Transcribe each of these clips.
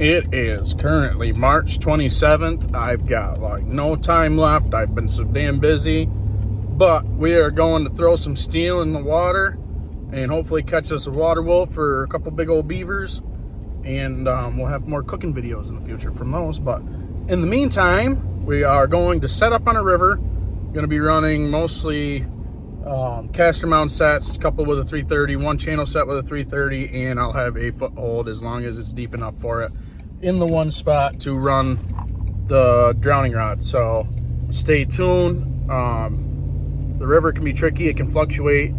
It is currently March 27th. I've got like no time left. I've been so damn busy. But we are going to throw some steel in the water and hopefully catch us a water wolf or a couple big old beavers. And we'll have more cooking videos in the future from those. But in the meantime, we are going to set up on a river. Going to be running mostly caster mount sets, a couple with a 330, one channel set with a 330, and I'll have a foothold as long as it's deep enough for it in the one spot to run the drowning rod. So stay tuned. The river can be tricky. It can fluctuate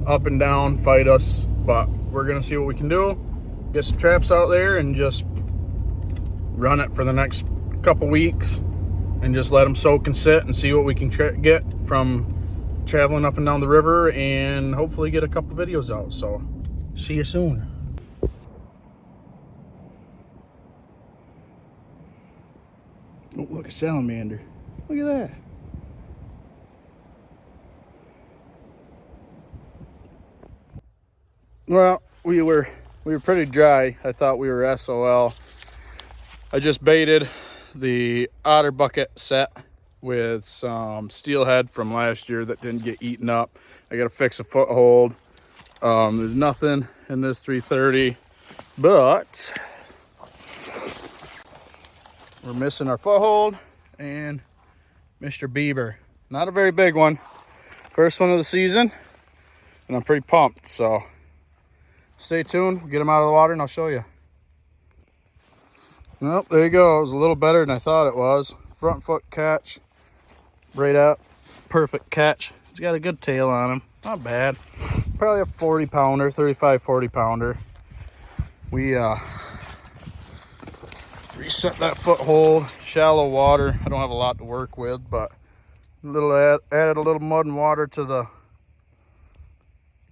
up and down, fight us, but we're gonna see what we can do. Get some traps out there and just run it for the next couple weeks and just let them soak and sit and see what we can get from traveling up and down the river, and hopefully get a couple videos out. So see you soon. Oh, look, a salamander. Look at that. Well, we were pretty dry. I thought we were SOL. I just baited the otter bucket set with some steelhead from last year that didn't get eaten up. I gotta fix a foothold. There's nothing in this 330, but we're missing our foothold and Mr. Beaver. Not a very big one. First one of the season, and I'm pretty pumped, so stay tuned. We'll get him out of the water and I'll show you. Well, there you go. It was a little better than I thought it was. Front foot catch. Right up. Perfect catch. He's got a good tail on him. Not bad. Probably a 40 pounder, 35, 40 pounder. We reset that foothold. Shallow water. I don't have a lot to work with, but added a little mud and water to the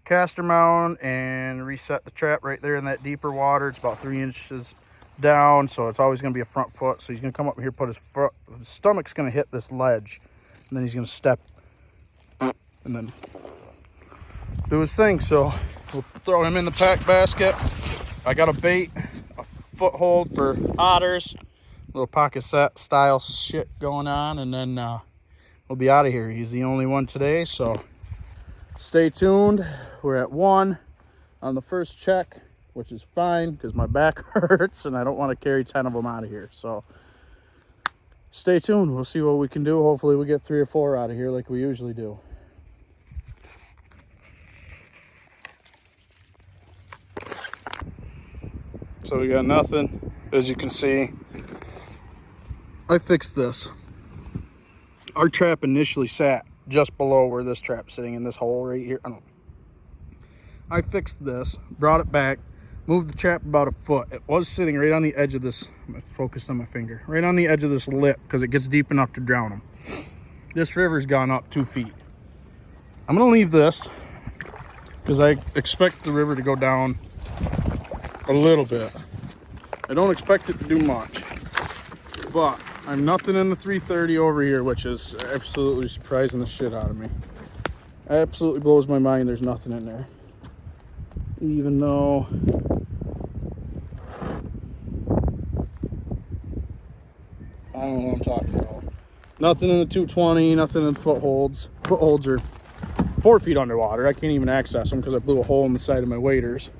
caster mount and reset the trap right there in that deeper water. It's about 3 inches down, so it's always going to be a front foot. So he's going to come up here, put his stomach's going to hit this ledge, and then he's going to step and then do his thing. So we'll throw him in the pack basket. I got a bait, a foothold for otters, little pocket set style shit going on, and then we'll be out of here. He's the only one today, so stay tuned. We're at 1 on the first check, which is fine because my back hurts and I don't want to carry 10 of them out of here. So stay tuned. We'll see what we can do. Hopefully we get 3 or 4 out of here like we usually do. So we got nothing. As you can see, I fixed this. Our trap initially sat just below where this trap's sitting, in this hole right here. I fixed this, brought it back, moved the trap about a foot. It was sitting right on the edge of this, I'm focused on my finger, right on the edge of this lip because it gets deep enough to drown them. This river's gone up 2 feet. I'm gonna leave this because I expect the river to go down a little bit. I don't expect it to do much, but I'm nothing in the 330 over here, which is absolutely surprising the shit out of me. Absolutely blows my mind there's nothing in there. Even though I don't know what I'm talking about. Nothing in the 220, nothing in the footholds. Footholds are 4 feet underwater. I can't even access them because I blew a hole in the side of my waders.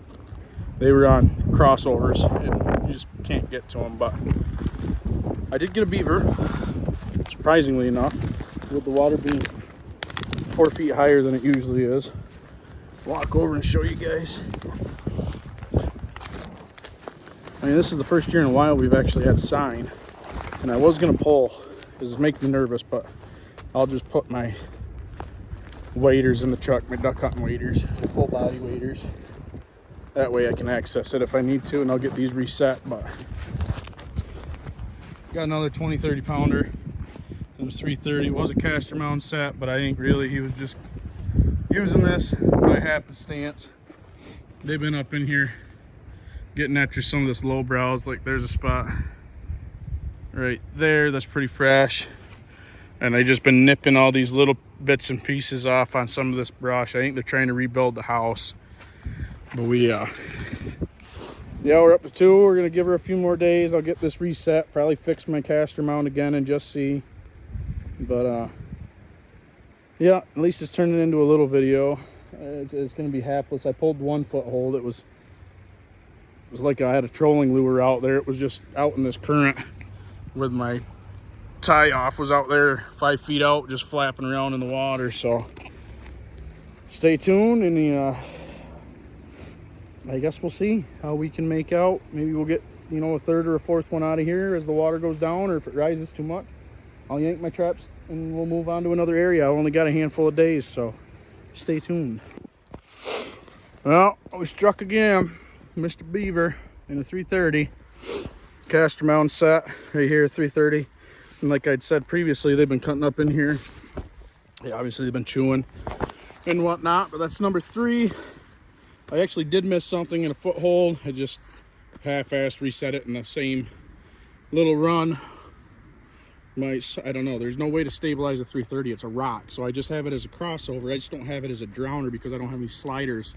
They were on crossovers and you just can't get to them, but I did get a beaver, surprisingly enough, with the water being 4 feet higher than it usually is. Walk over and show you guys. I mean, this is the first year in a while we've actually had a sign, and I was gonna pull because it's making me nervous, but I'll just put my waders in the truck, my duck hunting waders, full body waders. That way I can access it if I need to, and I'll get these reset. But got another 20, 30 pounder. It was 330. It was a caster mount set, but I think really he was just using this by happenstance. They've been up in here getting after some of this low browse. Like there's a spot right there that's pretty fresh, and I just been nipping all these little bits and pieces off on some of this brush. I think they're trying to rebuild the house, but we yeah, Yeah, we're up to 2. We're gonna give her a few more days. I'll get this reset, probably fix my caster mount again and just see. But yeah, at least it's turning into a little video. It's gonna be hapless. I pulled 1 foothold. It was like I had a trolling lure out there. It was just out in this current with my tie off, was out there 5 feet out, just flapping around in the water. So stay tuned, and I guess we'll see how we can make out. Maybe we'll get, you know, a 3rd or a 4th one out of here as the water goes down, or if it rises too much, I'll yank my traps and we'll move on to another area. I only got a handful of days, so stay tuned. Well, we struck again, Mr. Beaver in a 330. Caster mount set right here, 330. And like I'd said previously, they've been cutting up in here. Yeah, obviously they've been chewing and whatnot, but that's number 3. I actually did miss something in a foothold. I just half-assed reset it in the same little run. I don't know, there's no way to stabilize a 330. It's a rock, so I just have it as a crossover. I just don't have it as a drowner because I don't have any sliders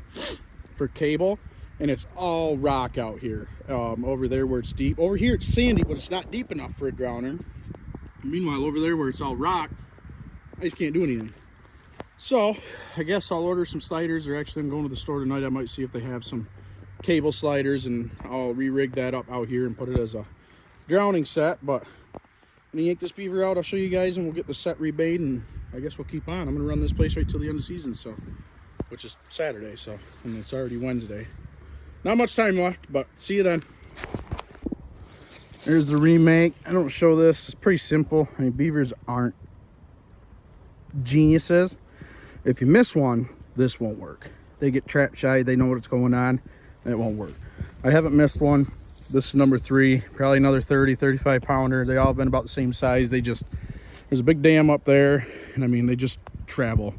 for cable, and it's all rock out here. Over there where it's deep, over here it's sandy, but it's not deep enough for a drowner. Meanwhile, over there where it's all rock, I just can't do anything. So I guess I'll order some sliders, or actually I'm going to the store tonight. I might see if they have some cable sliders, and I'll re-rig that up out here and put it as a drowning set. But I'm gonna yank this beaver out, I'll show you guys, and we'll get the set rebait, and I guess we'll keep on. I'm gonna run this place right till the end of the season, so, which is Saturday, so, and it's already Wednesday. Not much time left, but see you then. There's the remake. I don't show this, it's pretty simple. I mean, beavers aren't geniuses. If you miss one, this won't work. They get trap shy, they know what's going on, and it won't work. I haven't missed one. This is number 3, probably another 30, 35 pounder. They all have been about the same size. There's a big dam up there, and I mean, they just travel.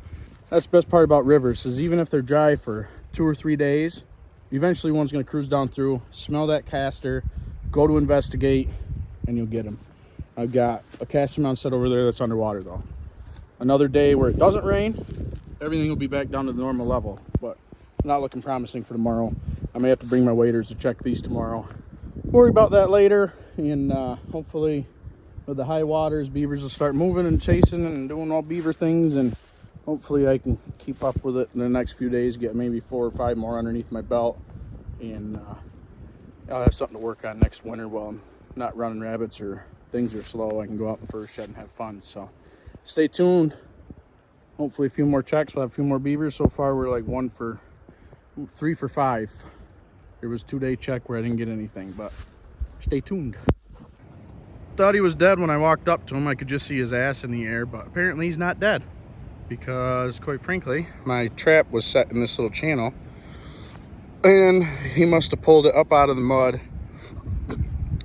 That's the best part about rivers, is even if they're dry for 2 or 3 days, eventually one's gonna cruise down through, smell that caster, go to investigate, and you'll get them. I've got a caster mount set over there that's underwater though. Another day where it doesn't rain, everything will be back down to the normal level, but not looking promising for tomorrow. I may have to bring my waders to check these tomorrow. Worry about that later, and hopefully with the high waters, beavers will start moving and chasing and doing all beaver things, and hopefully I can keep up with it in the next few days, get maybe 4 or 5 more underneath my belt, and I'll have something to work on next winter while I'm not running rabbits or things are slow. I can go out in the fur shed and have fun. So stay tuned. Hopefully a few more checks. We'll have a few more beavers. So far we're like 3 for 5. There was a 2-day check where I didn't get anything, but stay tuned. Thought he was dead when I walked up to him. I could just see his ass in the air, but apparently he's not dead, because quite frankly, my trap was set in this little channel and he must have pulled it up out of the mud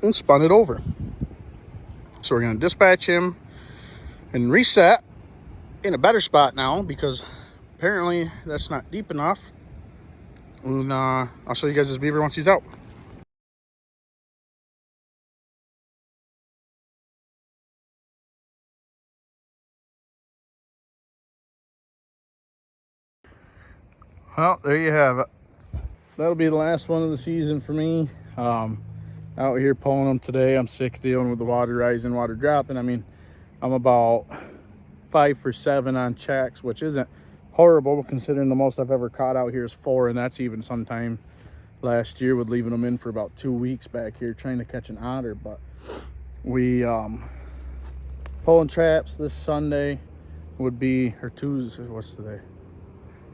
and spun it over. So we're gonna dispatch him and reset in a better spot now, because apparently that's not deep enough. And I'll show you guys this beaver once he's out. Well, there you have it. That'll be the last one of the season for me. Out here pulling them today. I'm sick dealing with the water rising, water dropping. I mean, I'm about 5 for 7 on checks, which isn't horrible considering the most I've ever caught out here is 4, and that's even sometime last year with leaving them in for about 2 weeks back here trying to catch an otter. But we pulling traps this Sunday would be, or Tuesday, what's today?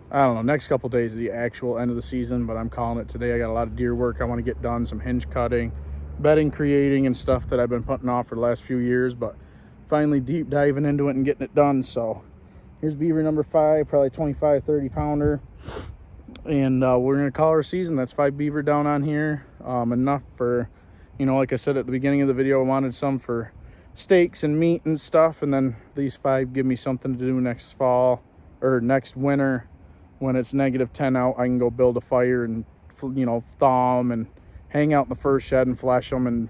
I don't know, next couple days is the actual end of the season, but I'm calling it today. I got a lot of deer work I want to get done, some hinge cutting, bedding creating, and stuff that I've been putting off for the last few years, but finally deep diving into it and getting it done. So here's beaver number 5, probably 25, 30 pounder. And we're going to call our season. That's 5 beaver down on here. Enough for, you know, like I said at the beginning of the video, I wanted some for steaks and meat and stuff. And then these 5 give me something to do next fall or next winter. When it's -10 out, I can go build a fire and, you know, thaw them and hang out in the fur shed and flash them and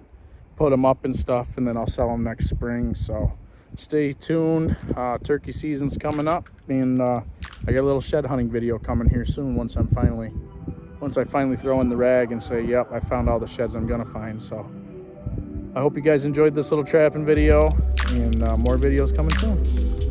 put them up and stuff, and then I'll sell them next spring. So stay tuned. Turkey season's coming up, and I got a little shed hunting video coming here soon once I'm finally once I finally throw in the rag and say, yep, I found all the sheds I'm gonna find. So I hope you guys enjoyed this little trapping video, and more videos coming soon.